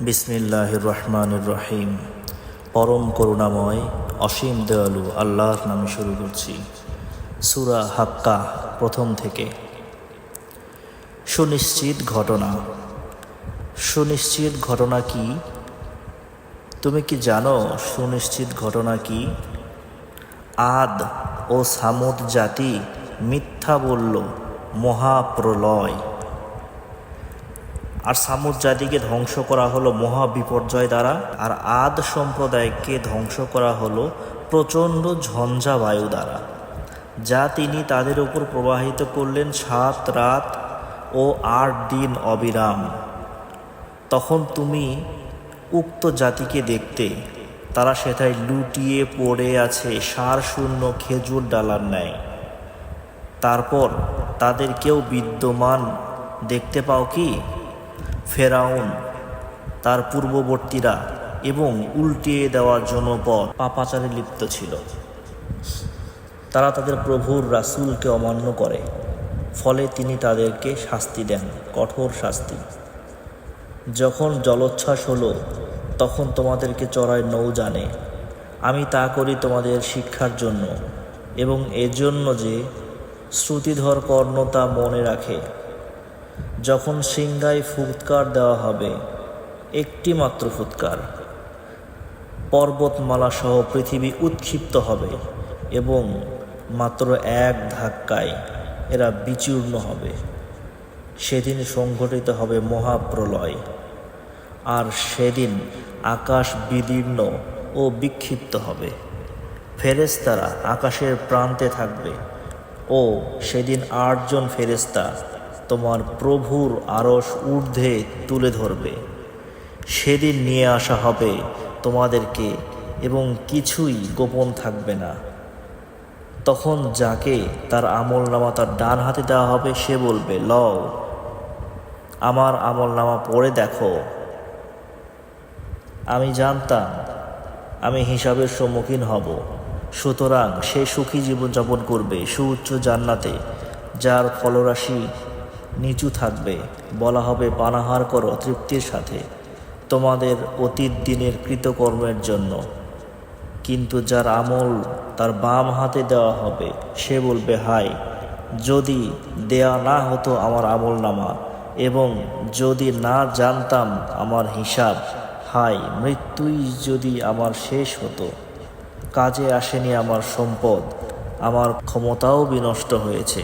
বিসমিল্লাহির রহমানির রহিম। পরম করুণাময় অসীম দয়ালু আল্লাহর নামে শুরু করছি। সূরা হাক্কা প্রথম থেকে। সুনিশ্চিত ঘটনা। সুনিশ্চিত ঘটনা কি? তুমি কি জানো সুনিশ্চিত ঘটনা কি? আদ ও সামুদ জাতি মিথ্যা বলল মহাপ্রলয়, আর সামুদ জাতিকে ধ্বংস করা হলো মহা বিপর্যয় দ্বারা, আর আদ সম্প্রদায়কে ধ্বংস করা হলো প্রচণ্ড ঝঞ্ঝা বায়ু দ্বারা, যা তিনি তাদের উপর প্রবাহিত করলেন 7 রাত ও 8 দিন অবিরাম। তখন তুমি উক্ত জাতিকে দেখতে, তারা সেটাই লুটিয়ে পড়ে আছে সারশূন্য খেজুর ডালার ন্যায়। তারপর তাদের কেউ বিদ্যমান দেখতে পাও কি? ফেরাউন, তার পূর্ববর্তীরা এবং উল্টিয়ে দেওয়ার জনপদ পাপাচারে লিপ্ত ছিল। তারা তাদের প্রভুর রাসূলকে অমান্য করে, ফলে তিনি তাদেরকে শাস্তি দেন, কঠোর শাস্তি। যখন জলোচ্ছ্বাস হলো, তখন তোমাদেরকে চড়ায় নৌযানে। আমি তা করি তোমাদের শিক্ষার জন্য এবং এজন্য যে শ্রুতিধর কর্ণ তা মনে রাখে। যখন সিংহায় ফুৎকার দেওয়া হবে, একটি মাত্র ফুৎকার, পর্বতমালা সহ পৃথিবী উৎক্ষিপ্ত হবে এবং মাত্র এক ধাক্কায় এরা বিচূর্ণ হবে। সেদিন সংঘটিত হবে মহাপ্রলয়, আর সেদিন আকাশ বিদীর্ণ ও বিক্ষিপ্ত হবে। ফেরেশতারা আকাশের প্রান্তে থাকবে, ও সেদিন 8 জন ফেরেশতা তোমার প্রভুর আরশ ঊর্ধ্বে তুলে ধরবে। সেদিন নিয়ে আসা হবে তোমাদেরকে, এবং কিছুই গোপন থাকবে না। তখন যাকে তার আমলনামা তার ডান হাতে দেওয়া হবে, সে বলবে, লও, আমার আমলনামা পড়ে দেখো। আমি জানতাম আমি হিসাবের সম্মুখীন হব। সুতরাং সে সুখী জীবনযাপন করবে সুউচ্চ জান্নাতে, যার ফলরাশি নিচু থাকবে। বলা হবে, পানাহার করো তৃপ্তির সাথে তোমাদের অতীত দিনের কৃতকর্মের জন্য। কিন্তু যার আমল তার বাম হাতে দেওয়া হবে, সে বলবে, হায়, যদি দেয়া না হতো আমার আমলনামা, এবং যদি না জানতাম আমার হিসাব, হায়, মৃত্যুই যদি আমার শেষ হতো। কাজে আসেনি আমার সম্পদ, আমার ক্ষমতাও বিনষ্ট হয়েছে।